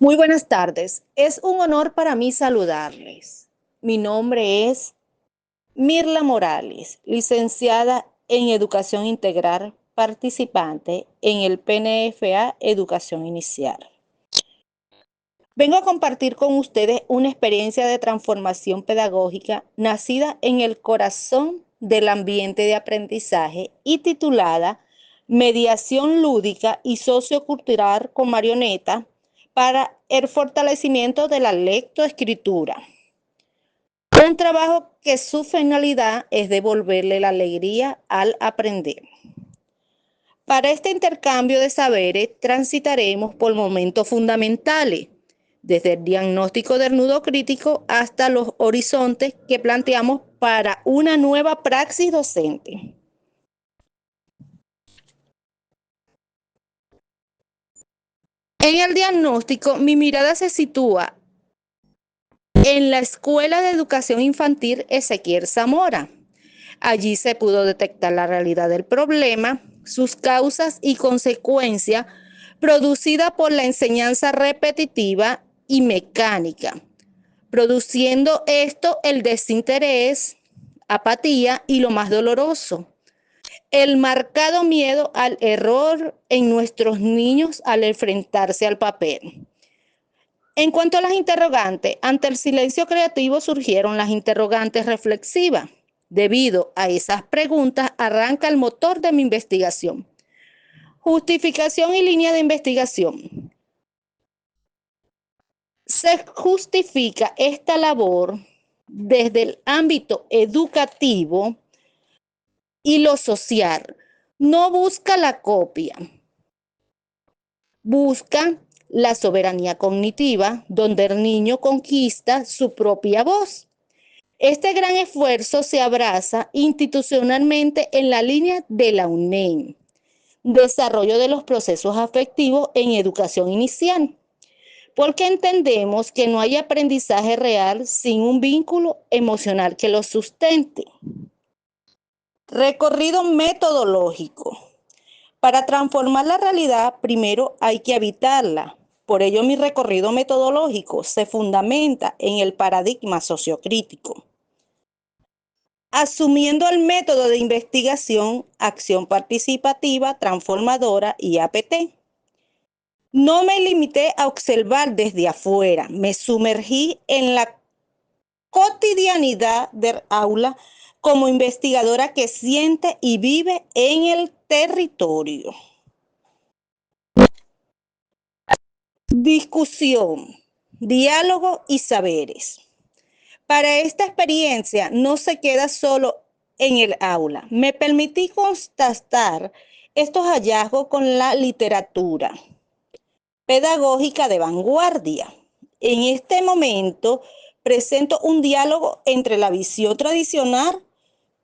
Muy buenas tardes. Es un honor para mí saludarles. Mi nombre es Mirla Morales, licenciada en Educación Integral, participante en el PNFA Educación Inicial. Vengo a compartir con ustedes una experiencia de transformación pedagógica nacida en el corazón del ambiente de aprendizaje y titulada Mediación lúdica y sociocultural con marioneta para el fortalecimiento de la lectoescritura. Un trabajo que su finalidad es devolverle la alegría al aprender. Para este intercambio de saberes transitaremos por momentos fundamentales, desde el diagnóstico del nudo crítico hasta los horizontes que planteamos para una nueva praxis docente. En el diagnóstico, mi mirada se sitúa en la Escuela de Educación Infantil Ezequiel Zamora. Allí se pudo detectar la realidad del problema, sus causas y consecuencias producidas por la enseñanza repetitiva y mecánica, produciendo esto el desinterés, apatía y lo más doloroso, el marcado miedo al error en nuestros niños al enfrentarse al papel. En cuanto a las interrogantes, ante el silencio creativo surgieron las interrogantes reflexivas. Debido a esas preguntas arranca el motor de mi investigación. Justificación y línea de investigación. Se justifica esta labor desde el ámbito educativo y lo social. No busca la copia, busca la soberanía cognitiva, donde el niño conquista su propia voz. Este gran esfuerzo se abraza institucionalmente en la línea de la UNEM, desarrollo de los procesos afectivos en educación inicial, porque entendemos que no hay aprendizaje real sin un vínculo emocional que lo sustente. Recorrido metodológico. Para transformar la realidad, primero hay que habitarla. Por ello, mi recorrido metodológico se fundamenta en el paradigma sociocrítico, asumiendo el método de investigación, acción participativa, transformadora y APT. No me limité a observar desde afuera, me sumergí en la cotidianidad del aula como investigadora que siente y vive en el territorio. Discusión, diálogo y saberes. Para esta experiencia no se queda solo en el aula. Me permití constatar estos hallazgos con la literatura pedagógica de vanguardia. En este momento presento un diálogo entre la visión tradicional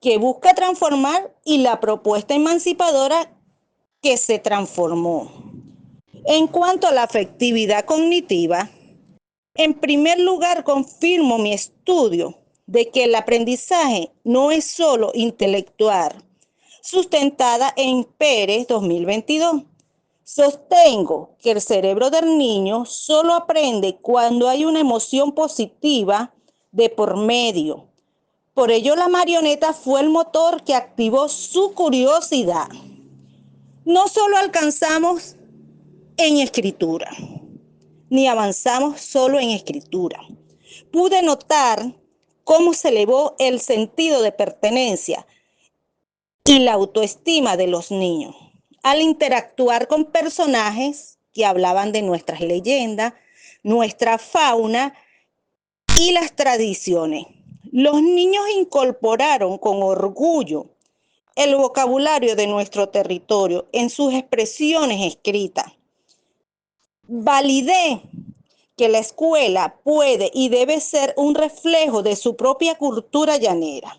que busca transformar y la propuesta emancipadora que se transformó. En cuanto a la afectividad cognitiva, en primer lugar confirmo mi estudio de que el aprendizaje no es solo intelectual, sustentada en Pérez 2022. Sostengo que el cerebro del niño solo aprende cuando hay una emoción positiva de por medio. Por ello, la marioneta fue el motor que activó su curiosidad. No solo alcanzamos en escritura, ni avanzamos solo en escritura. Pude notar cómo se elevó el sentido de pertenencia y la autoestima de los niños al interactuar con personajes que hablaban de nuestras leyendas, nuestra fauna y las tradiciones. Los niños incorporaron con orgullo el vocabulario de nuestro territorio en sus expresiones escritas. Validé que la escuela puede y debe ser un reflejo de su propia cultura llanera.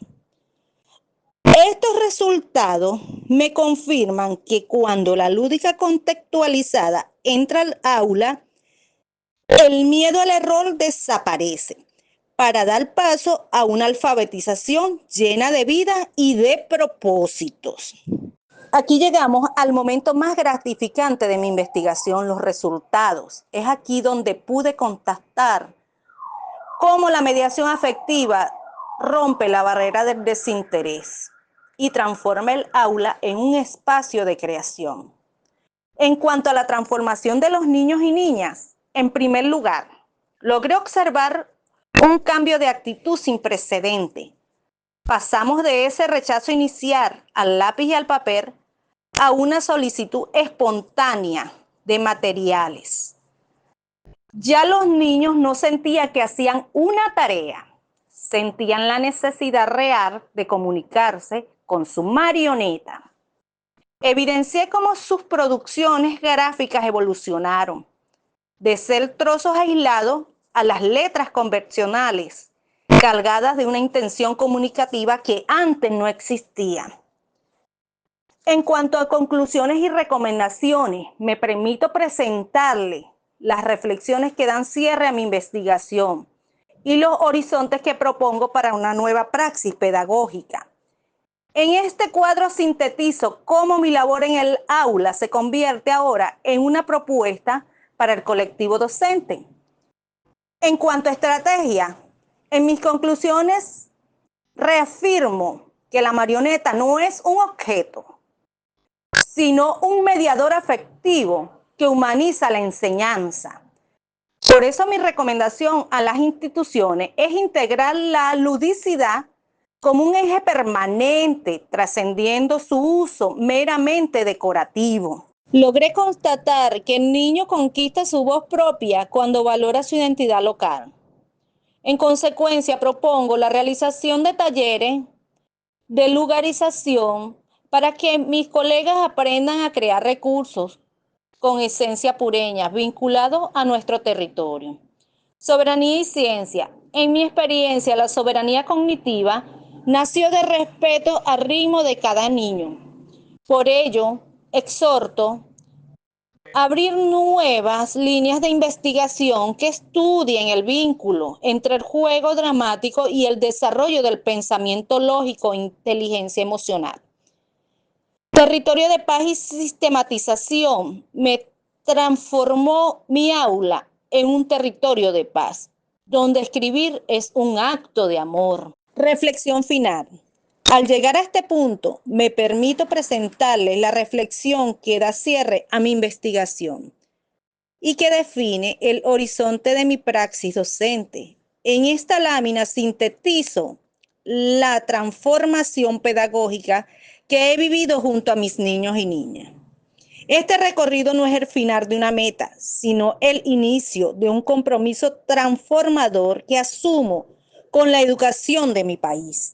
Estos resultados me confirman que cuando la lúdica contextualizada entra al aula, el miedo al error desaparece para dar paso a una alfabetización llena de vida y de propósitos. Aquí llegamos al momento más gratificante de mi investigación, los resultados. Es aquí donde pude contactar cómo la mediación afectiva rompe la barrera del desinterés y transforma el aula en un espacio de creación. En cuanto a la transformación de los niños y niñas, en primer lugar, logré observar un cambio de actitud sin precedente. Pasamos de ese rechazo inicial al lápiz y al papel a una solicitud espontánea de materiales. Ya los niños no sentían que hacían una tarea, sentían la necesidad real de comunicarse con su marioneta. Evidencié cómo sus producciones gráficas evolucionaron, de ser trozos aislados a las letras convencionales, cargadas de una intención comunicativa que antes no existía. En cuanto a conclusiones y recomendaciones, me permito presentarle las reflexiones que dan cierre a mi investigación y los horizontes que propongo para una nueva praxis pedagógica. En este cuadro sintetizo cómo mi labor en el aula se convierte ahora en una propuesta para el colectivo docente. En cuanto a estrategia, en mis conclusiones reafirmo que la marioneta no es un objeto, sino un mediador afectivo que humaniza la enseñanza. Por eso mi recomendación a las instituciones es integrar la ludicidad como un eje permanente, trascendiendo su uso meramente decorativo. Logré constatar que el niño conquista su voz propia cuando valora su identidad local. En consecuencia, propongo la realización de talleres de lugarización para que mis colegas aprendan a crear recursos con esencia pureña vinculados a nuestro territorio. Soberanía y ciencia. En mi experiencia, la soberanía cognitiva nació de respeto al ritmo de cada niño. Por ello, exhorto a abrir nuevas líneas de investigación que estudien el vínculo entre el juego dramático y el desarrollo del pensamiento lógico e inteligencia emocional. Territorio de paz y sistematización me transformó mi aula en un territorio de paz, donde escribir es un acto de amor. Reflexión final. Al llegar a este punto, me permito presentarles la reflexión que da cierre a mi investigación y que define el horizonte de mi praxis docente. En esta lámina sintetizo la transformación pedagógica que he vivido junto a mis niños y niñas. Este recorrido no es el final de una meta, sino el inicio de un compromiso transformador que asumo con la educación de mi país.